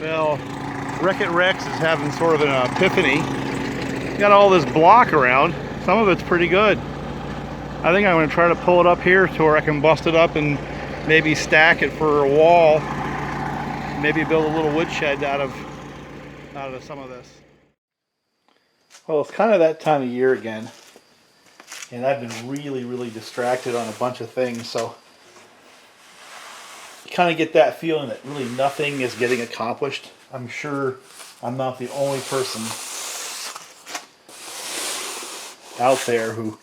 Well, Wreck-It Rex is having sort of an epiphany. Got all this block around. Some of it's pretty good. I think I'm going to try to pull it up here to where I can bust it up and maybe stack it for a wall. Maybe build a little woodshed out of some of this. Well, it's kind of that time of year again, and I've been really distracted on a bunch of things, so you kind of get that feeling that really nothing is getting accomplished. I'm sure I'm not the only person out there who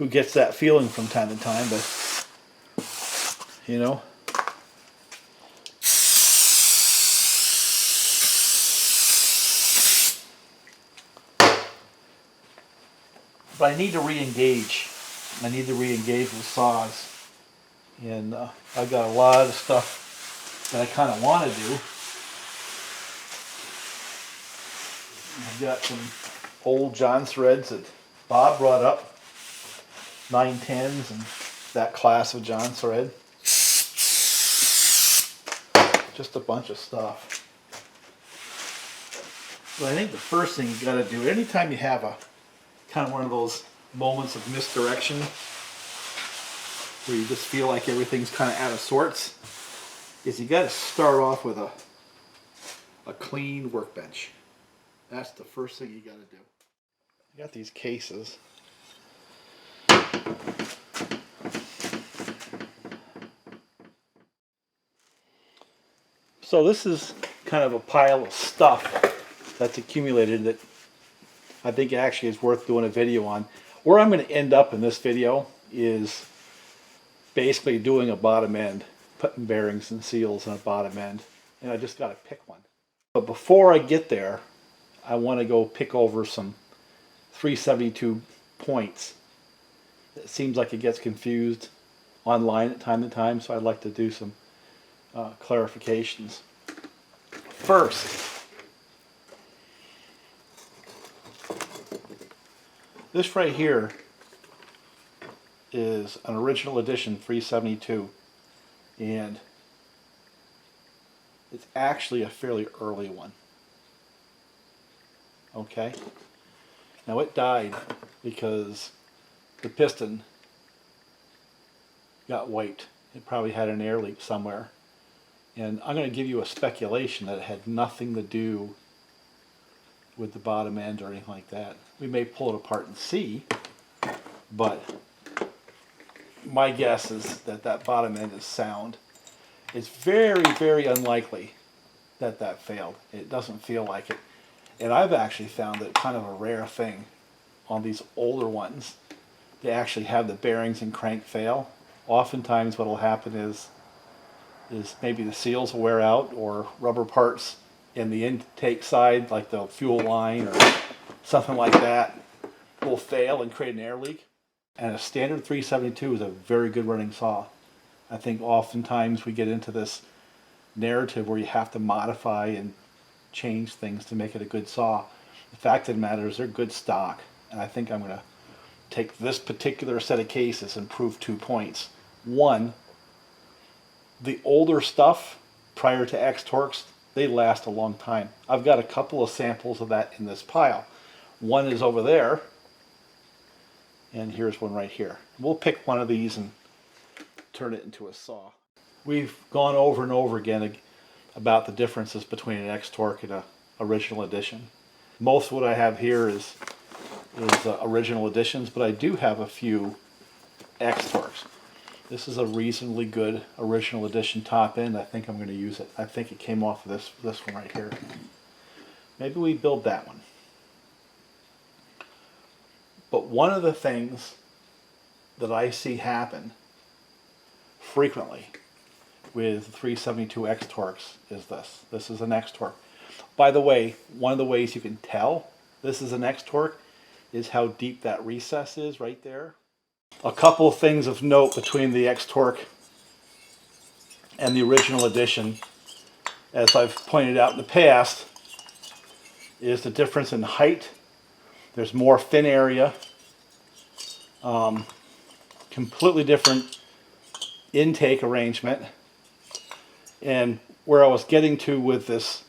gets that feeling from time to time, but you know, but I need to re-engage. I need to re-engage with saws, and I've got a lot of stuff that I kind of want to do. I've got some old John threads that Bob brought up, 910s and that class of John thread. Just a bunch of stuff. But I think the first thing you got to do, anytime you have a kind of one of those moments of misdirection where you just feel like everything's kind of out of sorts, is you got to start off with a clean workbench. That's the first thing you got to do. I got these cases. So this is kind of a pile of stuff that's accumulated that I think actually is worth doing a video on. Where I'm going to end up in this video is basically doing a bottom end, putting bearings and seals on a bottom end, and I just got to pick one. But before I get there, I want to go pick over some 372 points. It seems like it gets confused online at time to time, so I'd like to do some clarifications. First, this right here is an original edition 372, and it's actually a fairly early one. Okay, now it died because the piston got wiped. It probably had an air leak somewhere, and I'm going to give you a speculation that it had nothing to do with the bottom end or anything like that. We may pull it apart and see, but my guess is that that bottom end is sound. It's very unlikely that that failed. It doesn't feel like it. And I've actually found that kind of a rare thing on these older ones. They actually have the bearings and crank fail. Oftentimes what will happen is maybe the seals will wear out, or rubber parts in the intake side, like the fuel line or something like that, will fail and create an air leak. And a standard 372 is a very good running saw. I think oftentimes we get into this narrative where you have to modify and change things to make it a good saw. The fact of the matter is they're good stock, and I think I'm going to take this particular set of cases and prove 2 points. One, the older stuff prior to X-Torques, they last a long time. I've got a couple of samples of that in this pile. One is over there, and here's one right here. We'll pick one of these and turn it into a saw. We've gone over and over again about the differences between an X-Torque and an original edition. Most of what I have here is original editions, but I do have a few X-Torques. This is a reasonably good original edition top end. I think I'm going to use it. I think it came off of this one right here. Maybe we build that one. But one of the things that I see happen frequently with 372 X-Torques is this. This is an X-Torque. By the way, one of the ways you can tell this is an X-Torque is how deep that recess is right there. A couple of things of note between the X-Torque and the original edition, as I've pointed out in the past, is the difference in height. There's more fin area, completely different intake arrangement. And where I was getting to with this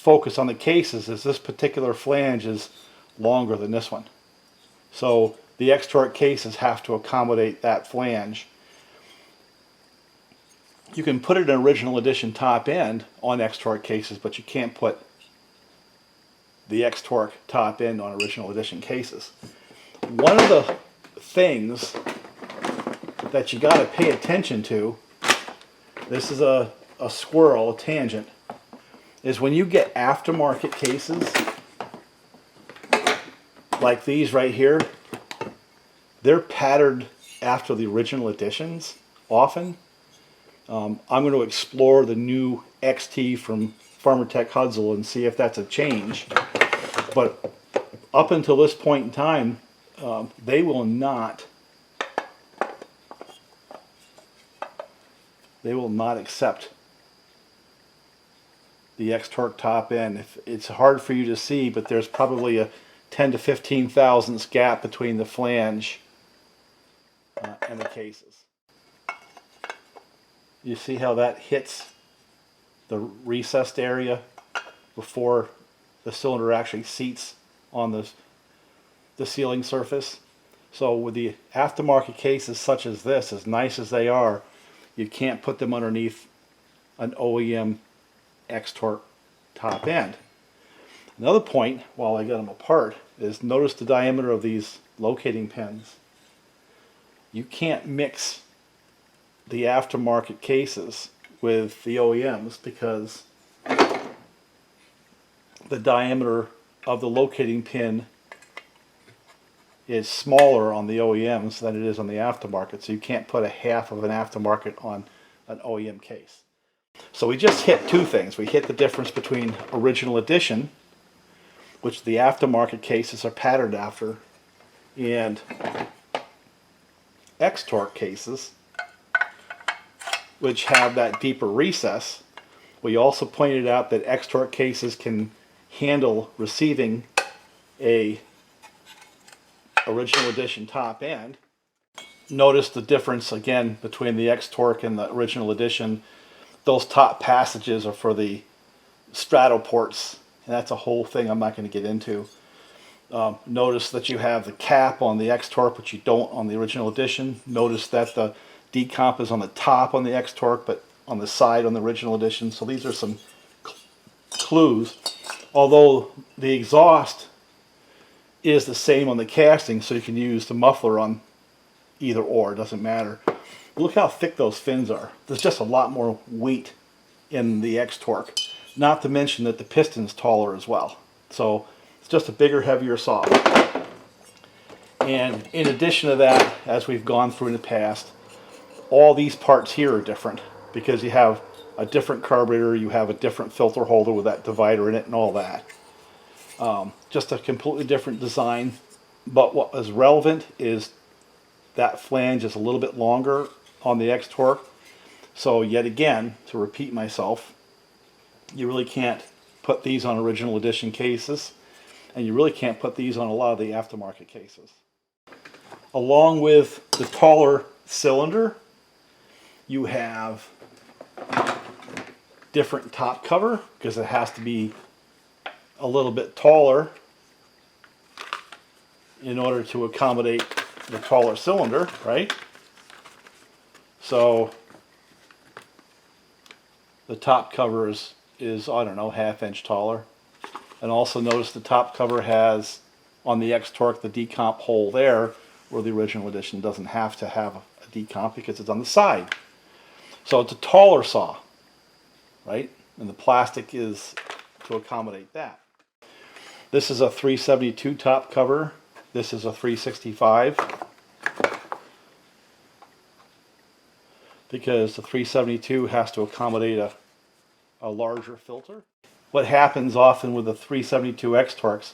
focus on the cases is this particular flange is longer than this one. So the X-Torq cases have to accommodate that flange. You can put an original edition top end on X-Torq cases, but you can't put the X-Torq top end on original edition cases. One of the things that you got to pay attention to, this is a squirrel, a tangent, is when you get aftermarket cases like these right here, they're patterned after the original editions often. I'm going to explore the new XT from Farmer Tech Hudsel and see if that's a change. But up until this point in time, they will not accept the X-Torq top end. It's hard for you to see, but there's probably a 10 to 15 thousandths gap between the flange and the cases. You see how that hits the recessed area before the cylinder actually seats on the sealing surface. So with the aftermarket cases such as this, as nice as they are, you can't put them underneath an OEM X-Torq top end. Another point, while I got them apart, is notice the diameter of these locating pins. You can't mix the aftermarket cases with the OEMs because the diameter of the locating pin is smaller on the OEMs than it is on the aftermarket, so you can't put a half of an aftermarket on an OEM case. So we just hit two things. We hit the difference between original edition, which the aftermarket cases are patterned after, and X-Torq cases, which have that deeper recess. We also pointed out that X-Torq cases can handle receiving a original edition top end. Notice the difference again between the X-Torq and the original edition. Those top passages are for the straddle ports, and that's a whole thing I'm not going to get into. Notice that you have the cap on the X-Torq, which you don't on the original edition. Notice that the decomp is on the top on the X-Torq, but on the side on the original edition. So these are some clues. Although the exhaust is the same on the casting, so you can use the muffler on either or, it doesn't matter. Look how thick those fins are. There's just a lot more weight in the X-Torq. Not to mention that the piston's taller as well. So it's just a bigger, heavier saw. And in addition to that, as we've gone through in the past, all these parts here are different because you have a different carburetor, you have a different filter holder with that divider in it and all that. Just a completely different design. But what is relevant is that flange is a little bit longer on the X-Torq. So yet again, to repeat myself, you really can't put these on original edition cases, and you really can't put these on a lot of the aftermarket cases. Along with the taller cylinder, you have different top cover because it has to be a little bit taller in order to accommodate the taller cylinder, right? So the top cover is I don't know, ½ inch taller. And also notice the top cover has on the X-Torq the decomp hole there, where the original edition doesn't have to have a decomp because it's on the side. So it's a taller saw, right? And the plastic is to accommodate that. This is a 372 top cover. This is a 365. Because the 372 has to accommodate a larger filter. What happens often with the 372 X-Torqs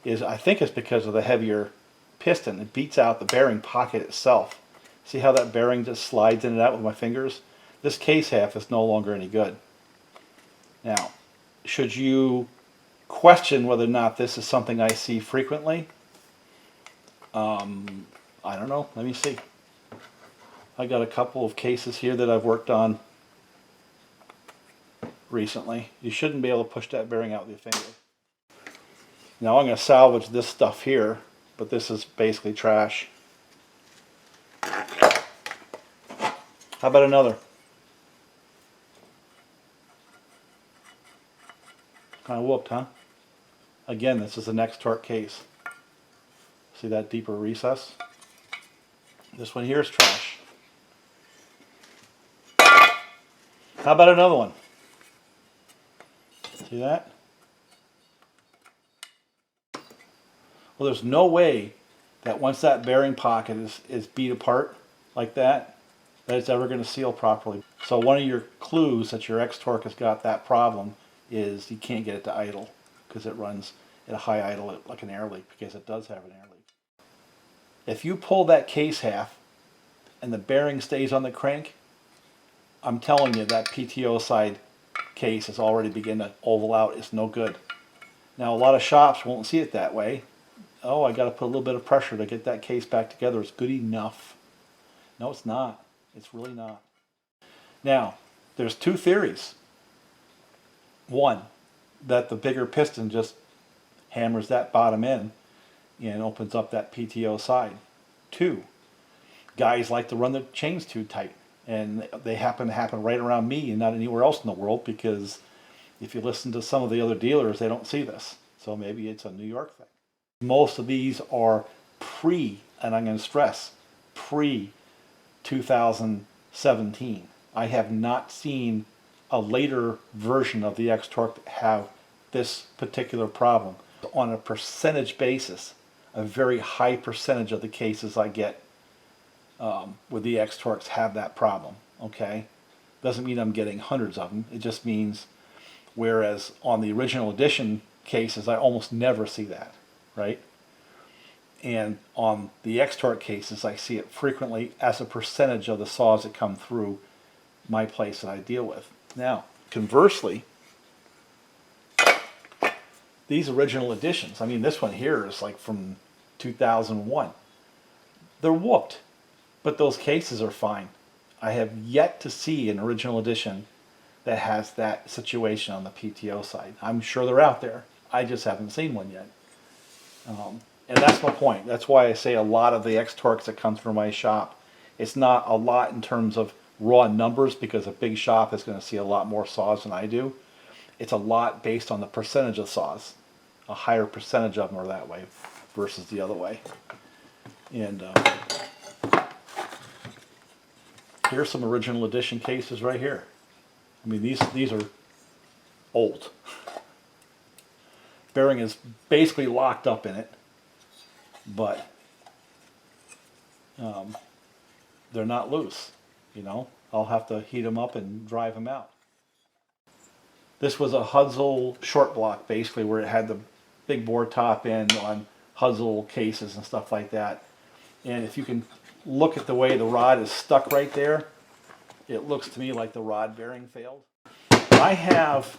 is, I think it's because of the heavier piston, it beats out the bearing pocket itself. See how that bearing just slides in and out with my fingers? This case half is no longer any good. Now, should you question whether or not this is something I see frequently? I don't know. Let me see. I got a couple of cases here that I've worked on recently. You shouldn't be able to push that bearing out with your finger. Now I'm going to salvage this stuff here, but this is basically trash. How about another? Kind of whooped, huh? Again, this is an X-Torq case. See that deeper recess? This one here is trash. How about another one? See that? Well, there's no way that once that bearing pocket is beat apart like that it's ever going to seal properly. So one of your clues that your X-Torq has got that problem is you can't get it to idle because it runs at a high idle like an air leak, because it does have an air leak. If you pull that case half and the bearing stays on the crank, I'm telling you that PTO side case is already beginning to oval out. It's no good. Now a lot of shops won't see it that way. Oh, I got to put a little bit of pressure to get that case back together. It's good enough. No, it's not. It's really not. Now, there's two theories. One, that the bigger piston just hammers that bottom end and opens up that PTO side. Two, guys like to run the chains too tight, and they happen to happen right around me and not anywhere else in the world, because if you listen to some of the other dealers, they don't see this. So maybe it's a New York thing. Most of these are pre, and I'm going to stress, pre 2017. I have not seen a later version of the X-Torq have this particular problem. On a percentage basis, a very high percentage of the cases I get with the X-Torqs have that problem. Okay, doesn't mean I'm getting hundreds of them. It just means, whereas on the original edition cases, I almost never see that, right? And on the X-Torq cases, I see it frequently as a percentage of the saws that come through my place that I deal with. Now, conversely, these original editions, I mean, this one here is like from 2001. They're whooped, but those cases are fine. I have yet to see an original edition that has that situation on the PTO side. I'm sure they're out there. I just haven't seen one yet. And that's my point. That's why I say a lot of the X-Torqs that come through my shop, it's not a lot in terms of raw numbers, because a big shop is going to see a lot more saws than I do. It's a lot based on the percentage of saws. A higher percentage of them are that way versus the other way. And here's some original edition cases right here. I mean, these are old. Bearing is basically locked up in it, but they're not loose. You know, I'll have to heat them up and drive them out. This was a Husqvarna short block, basically, where it had the big bore top end on Husqvarna cases and stuff like that. And if you can look at the way the rod is stuck right there, it looks to me like the rod bearing failed. I have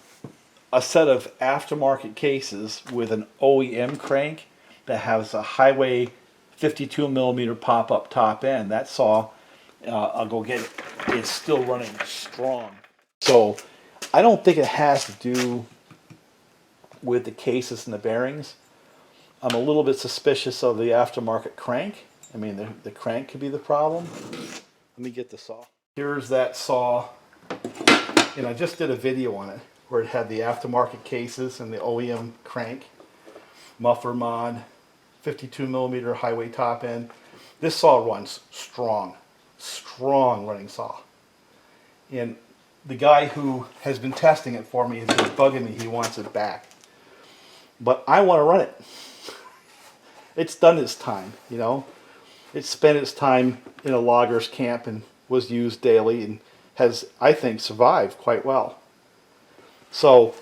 a set of aftermarket cases with an OEM crank that has a Hyway 52mm pop-up top end. That saw, I'll go get it. It's still running strong. So I don't think it has to do with the cases and the bearings. I'm a little bit suspicious of the aftermarket crank. I mean, the crank could be the problem. Let me get the saw. Here's that saw, and I just did a video on it where it had the aftermarket cases and the OEM crank, muffler mod, 52mm Hyway top end. This saw runs strong running saw. And the guy who has been testing it for me has been bugging me. He wants it back. But I want to run it. It's done its time, you know. It spent its time in a logger's camp and was used daily and has, I think, survived quite well. So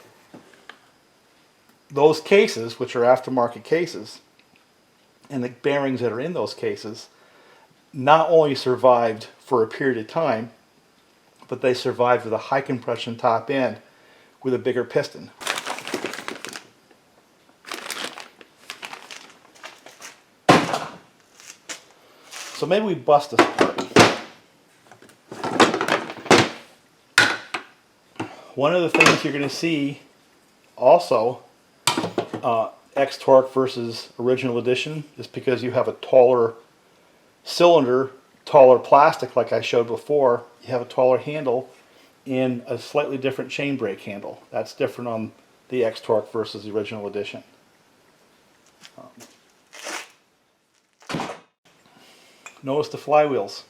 those cases, which are aftermarket cases, and the bearings that are in those cases, not only survived for a period of time, but they survived with a high compression top end with a bigger piston. So maybe we bust this apart. one of the things you're going to see also, X-Torq versus original edition, is because you have a taller cylinder, taller plastic like I showed before, you have a taller handle and a slightly different chain brake handle. That's different on the X-Torq versus the original edition. Notice the flywheels.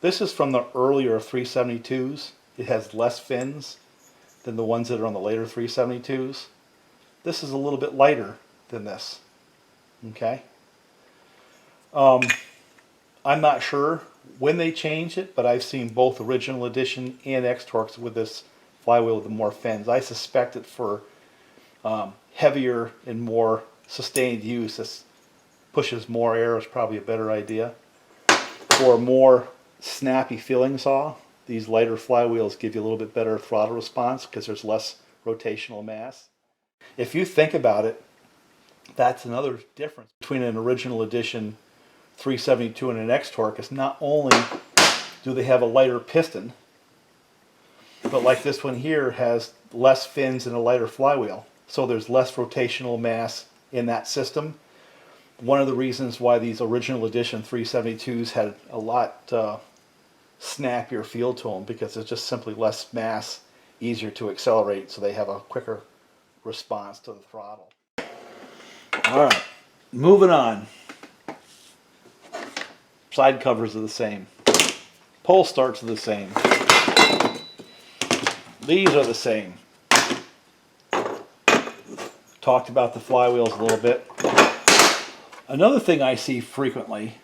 This is from the earlier 372s. It has less fins than the ones that are on the later 372s. This is a little bit lighter than this. Okay. I'm not sure when they changed it, but I've seen both original edition and X-Torqs with this flywheel with the more fins. I suspect it for heavier and more sustained use. This pushes more air is probably a better idea. For a more snappy feeling saw, these lighter flywheels give you a little bit better throttle response because there's less rotational mass. If you think about it, that's another difference between an original edition 372 and an X-Torq is not only do they have a lighter piston, but like this one here has less fins and a lighter flywheel. So there's less rotational mass in that system. One of the reasons why these original edition 372s had a lot snappier feel to them, because there's just simply less mass, easier to accelerate, so they have a quicker response to the throttle. Alright, moving on. Side covers are the same. Pull starts are the same. These are the same. Talked about the flywheels a little bit. Another thing I see frequently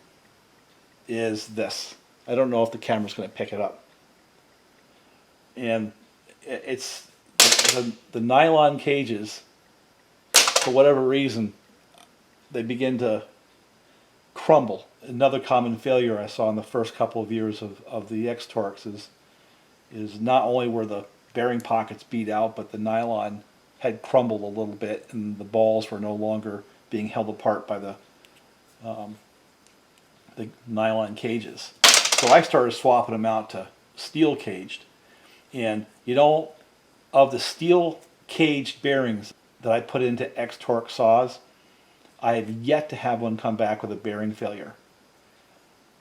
is this. I don't know if the camera's going to pick it up. And it's the nylon cages, for whatever reason, they begin to crumble. Another common failure I saw in the first couple of years of the X-Torqs is not only were the bearing pockets beat out, but the nylon had crumbled a little bit and the balls were no longer being held apart by the nylon cages. So I started swapping them out to steel caged. And you know, of the steel caged bearings that I put into X-Torq saws, I have yet to have one come back with a bearing failure.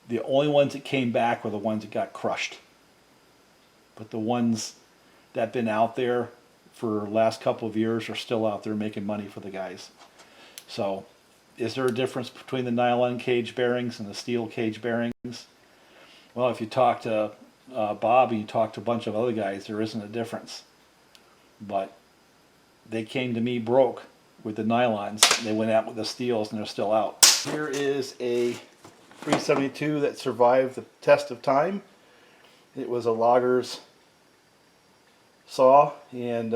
The only ones that came back were the ones that got crushed. But the ones that have been out there for the last couple of years are still out there making money for the guys. So, is there a difference between the nylon cage bearings and the steel cage bearings? Well, if you talk to Bob and you talk to a bunch of other guys, there isn't a difference. But they came to me broke with the nylons. They went out with the steels and they're still out. Here is a 372 that survived the test of time. It was a logger's saw, and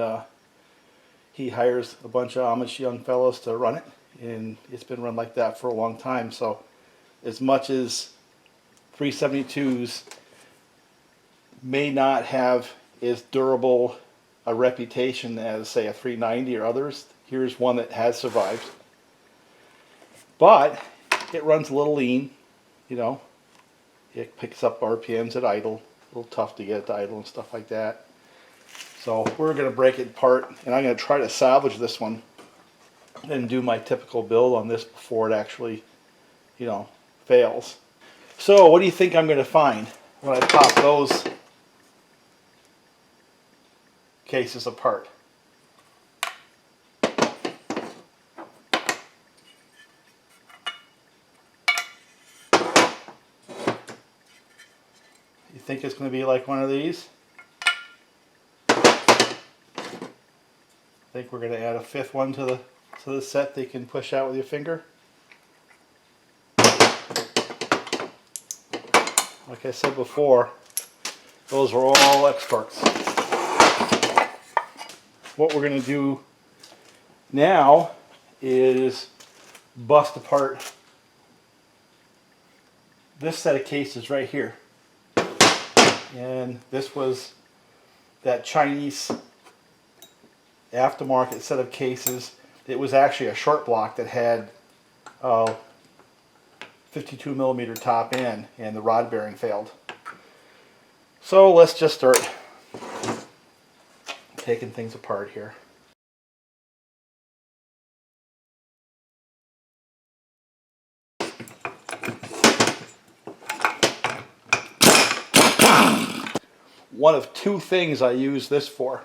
he hires a bunch of Amish young fellows to run it, and it's been run like that for a long time. So as much as 372s may not have as durable a reputation as, say, a 390 or others, here's one that has survived. But it runs a little lean, you know. It picks up RPMs at idle. A little tough to get it to idle and stuff like that. So we're going to break it apart, and I'm going to try to salvage this one and do my typical build on this before it actually, you know, fails. So what do you think I'm going to find when I pop those cases apart? You think it's going to be like one of these? I think we're going to add a fifth one to the set that you can push out with your finger. Like I said before, those are all X-Torqs. What we're going to do now is bust apart this set of cases right here. And this was that Chinese aftermarket set of cases. It was actually a short block that had 52mm top end, and the rod bearing failed. So let's just start taking things apart here. One of two things I use this for.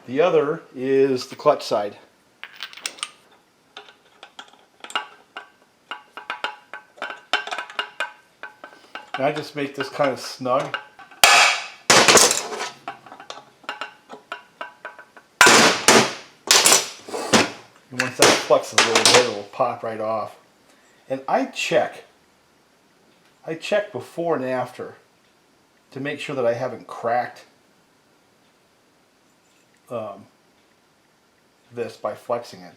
The other is the clutch side. And I just make this kind of snug. And once that flexes a little bit, it will pop right off. And I check before and after to make sure that I haven't cracked this by flexing it,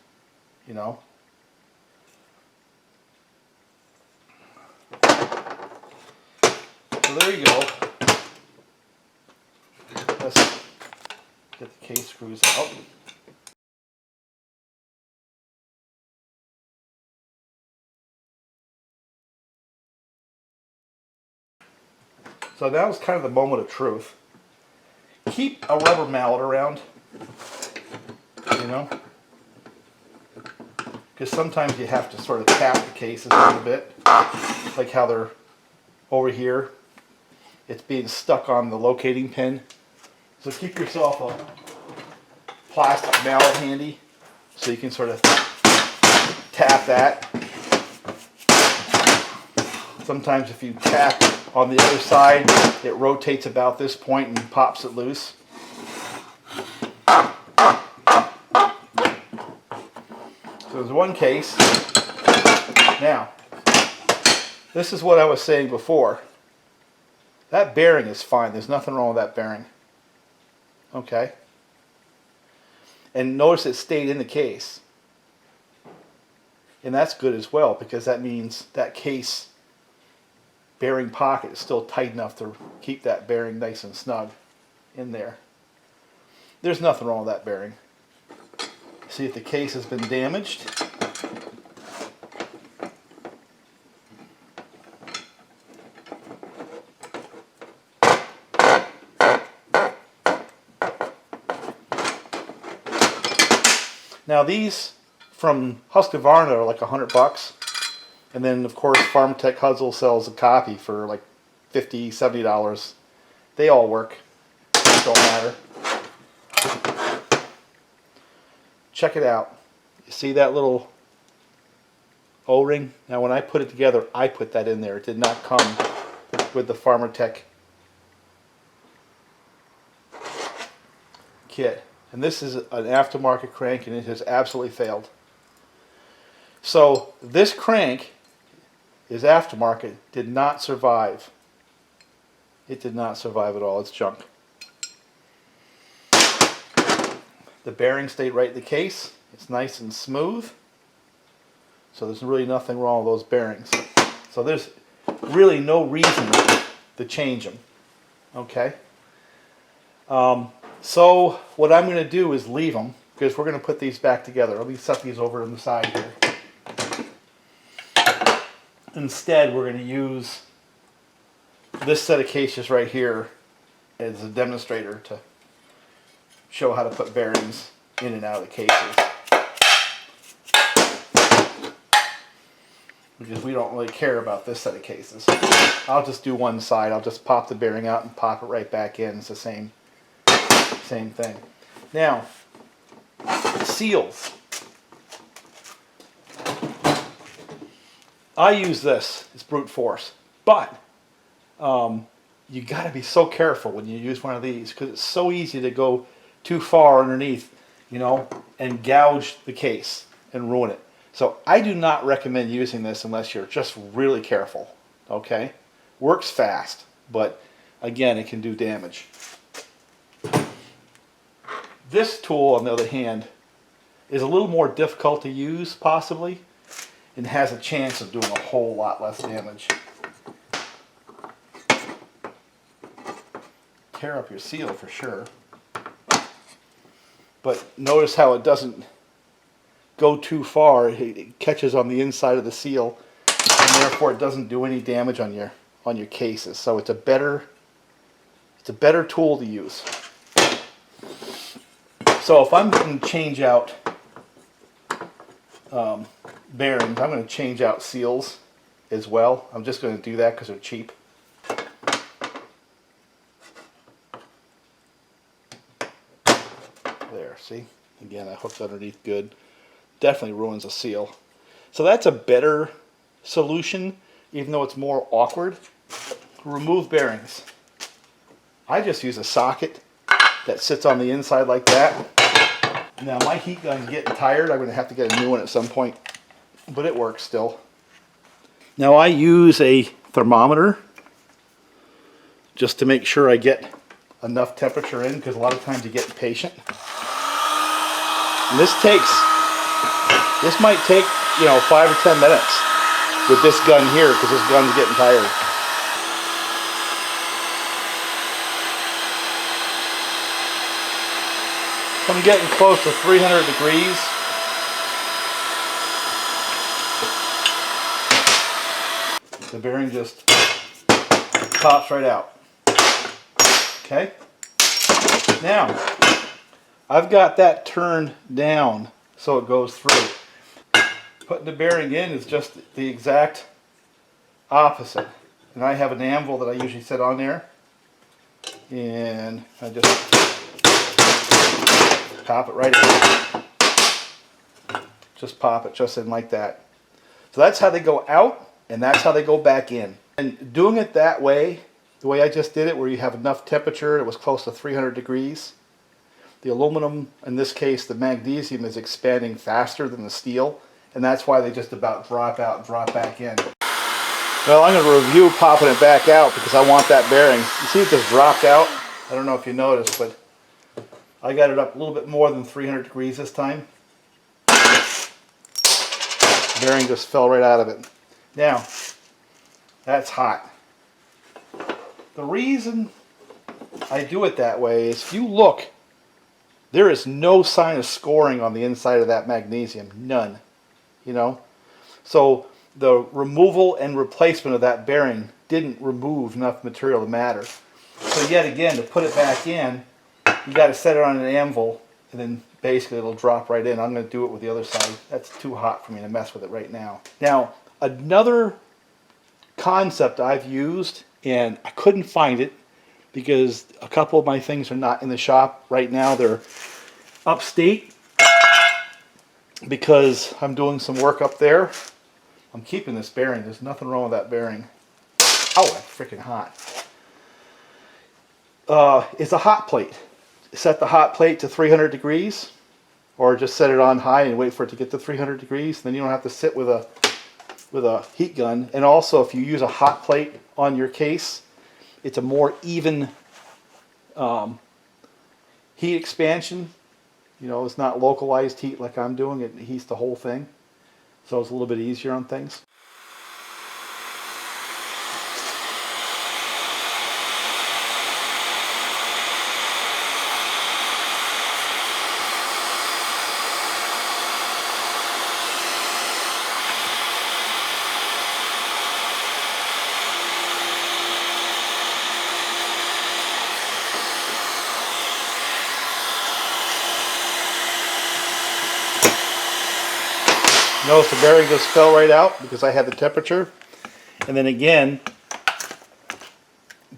you know. So there you go. Let's get the case screws out. So that was kind of the moment of truth. Keep a rubber mallet around, you know, because sometimes you have to sort of tap the cases a little bit, like how they're over here. It's being stuck on the locating pin. So keep yourself a plastic mallet handy so you can sort of tap that. Sometimes if you tap on the other side, it rotates about this point and pops it loose. So there's one case. Now, this is what I was saying before. That bearing is fine. There's nothing wrong with that bearing. Okay? And notice it stayed in the case. And that's good as well, because that means that case bearing pocket is still tight enough to keep that bearing nice and snug in there. There's nothing wrong with that bearing. See if the case has been damaged. Now these from Husqvarna are like $100. And then, of course, Farmtech Hustle sells a copy for like $50, $70. They all work. Don't matter. Check it out. You see that little O-ring? Now, when I put it together, I put that in there. It did not come with the Farmtech kit. And this is an aftermarket crank, and it has absolutely failed. So, this crank is aftermarket, did not survive. It did not survive at all. It's junk. The bearing stayed right in the case. It's nice and smooth. So there's really nothing wrong with those bearings. So there's really no reason to change them. Okay? So what I'm going to do is leave them, because we're going to put these back together. Let me set these over on the side here. Instead, we're going to use this set of cases right here as a demonstrator to show how to put bearings in and out of the cases. Because we don't really care about this set of cases. I'll just do one side. I'll just pop the bearing out and pop it right back in. It's the same thing. Now, seals. I use this. It's brute force. But you got to be so careful when you use one of these, because it's so easy to go too far underneath, you know, and gouge the case and ruin it. So I do not recommend using this unless you're just really careful. Okay? Works fast, but again, it can do damage. This tool, on the other hand, is a little more difficult to use, possibly, and has a chance of doing a whole lot less damage. Tear up your seal for sure. But notice how it doesn't go too far. It catches on the inside of the seal, and therefore it doesn't do any damage on your cases. So it's a better tool to use. So if I'm going to change out bearings, I'm going to change out seals as well. I'm just going to do that because they're cheap. There, see? Again, I hooked underneath good. Definitely ruins a seal. So that's a better solution, even though it's more awkward. Remove bearings. I just use a socket that sits on the inside like that. Now my heat gun's getting tired. I'm going to have to get a new one at some point, but it works still. Now I use a thermometer just to make sure I get enough temperature in, because a lot of times you get impatient. And this might take, 5 or 10 minutes with this gun here, because this gun's getting tired. So I'm getting close to 300 degrees. The bearing just pops right out. Okay? Now, I've got that turned down so it goes through. Putting the bearing in is just the exact opposite. And I have an anvil that I usually set on there. And I just pop it right in. Just pop it just in like that. So that's how they go out, and that's how they go back in. And doing it that way, the way I just did it, where you have enough temperature, it was close to 300 degrees. The aluminum, in this case the magnesium, is expanding faster than the steel, and that's why they just about drop out and drop back in. Well, I'm going to review popping it back out because I want that bearing. You see it just dropped out? I don't know if you noticed, but I got it up a little bit more than 300 degrees this time. The bearing just fell right out of it. Now, that's hot. The reason I do it that way is, if you look, there is no sign of scoring on the inside of that magnesium. None. So the removal and replacement of that bearing didn't remove enough material to matter. So yet again, to put it back in, you got to set it on an anvil, and then basically it'll drop right in. I'm going to do it with the other side. That's too hot for me to mess with it right now. Now, another concept I've used, and I couldn't find it because a couple of my things are not in the shop right now. They're upstate because I'm doing some work up there. I'm keeping this bearing. There's nothing wrong with that bearing. Oh, that's freaking hot. It's a hot plate. Set the hot plate to 300 degrees, or just set it on high and wait for it to get to 300 degrees. Then you don't have to sit with a heat gun. And also, if you use a hot plate on your case, it's a more even heat expansion. It's not localized heat like I'm doing. It heats the whole thing. So it's a little bit easier on things. Notice the bearing just fell right out because I had the temperature. And then again,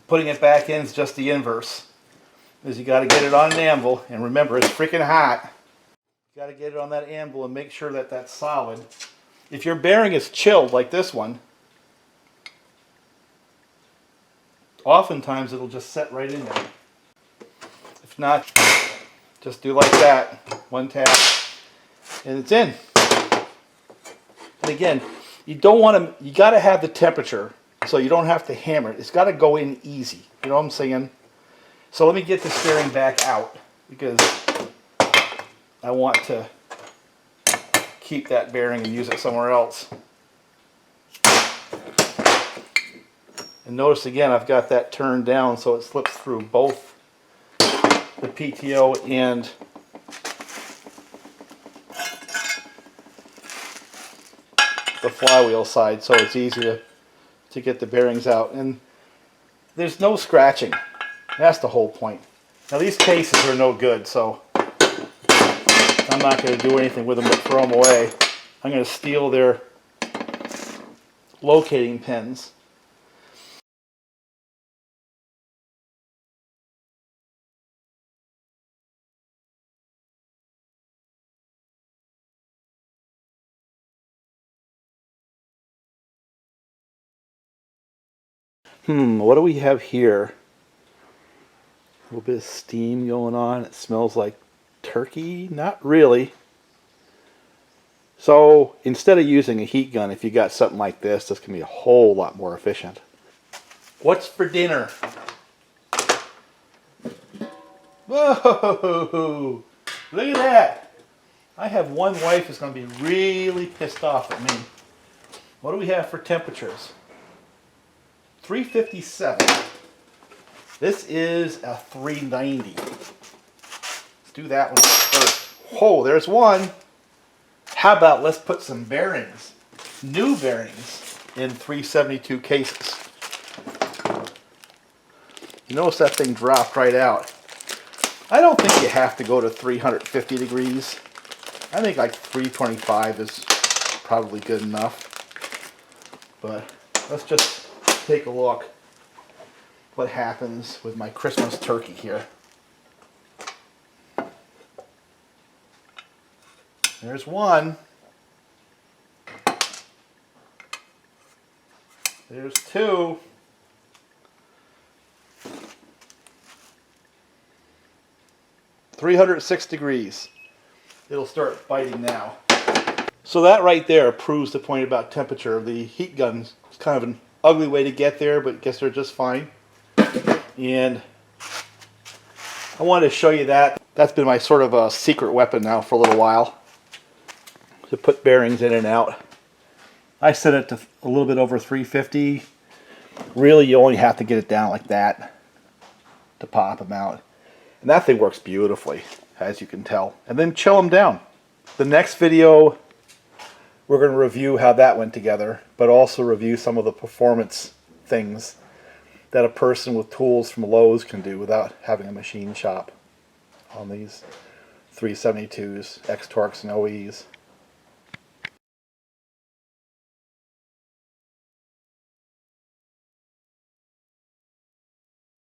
putting it back in is just the inverse. Is you got to get it on an anvil, and remember, it's freaking hot. You got to get it on that anvil and make sure that that's solid. If your bearing is chilled like this one, oftentimes it'll just set right in there. If not, just do like that, one tap, and it's in. And again, you don't want to, you got to have the temperature so you don't have to hammer it. It's got to go in easy. You know what I'm saying? So let me get this bearing back out because I want to keep that bearing and use it somewhere else. And notice again, I've got that turned down so it slips through both the PTO and the flywheel side, so it's easy to get the bearings out. And there's no scratching. That's the whole point. Now these cases are no good, so I'm not going to do anything with them but throw them away. I'm going to steal their locating pins. What do we have here? A little bit of steam going on. It smells like turkey. Not really. So instead of using a heat gun, if you got something like this can be a whole lot more efficient. What's for dinner? Whoa! Look at that! I have one wife who's going to be really pissed off at me. What do we have for temperatures? 357. This is a 390. Let's do that one first. Whoa, there's one. How about let's put some bearings, new bearings, in 372 cases. You notice that thing dropped right out. I don't think you have to go to 350 degrees. I think like 325 is probably good enough. But let's just take a look what happens with my Christmas turkey here. There's one. There's two. $306 degrees. It'll start biting now. So that right there proves the point about temperature. The heat gun's kind of an ugly way to get there, but I guess they're just fine. And I wanted to show you that. That's been my sort of a secret weapon now for a little while, to put bearings in and out. I set it to a little bit over 350. Really, you only have to get it down like that to pop them out. And that thing works beautifully, as you can tell. And then chill them down. The next video, we're going to review how that went together, but also review some of the performance things that a person with tools from Lowe's can do without having a machine shop on these 372s, X-Torqs, and OEs.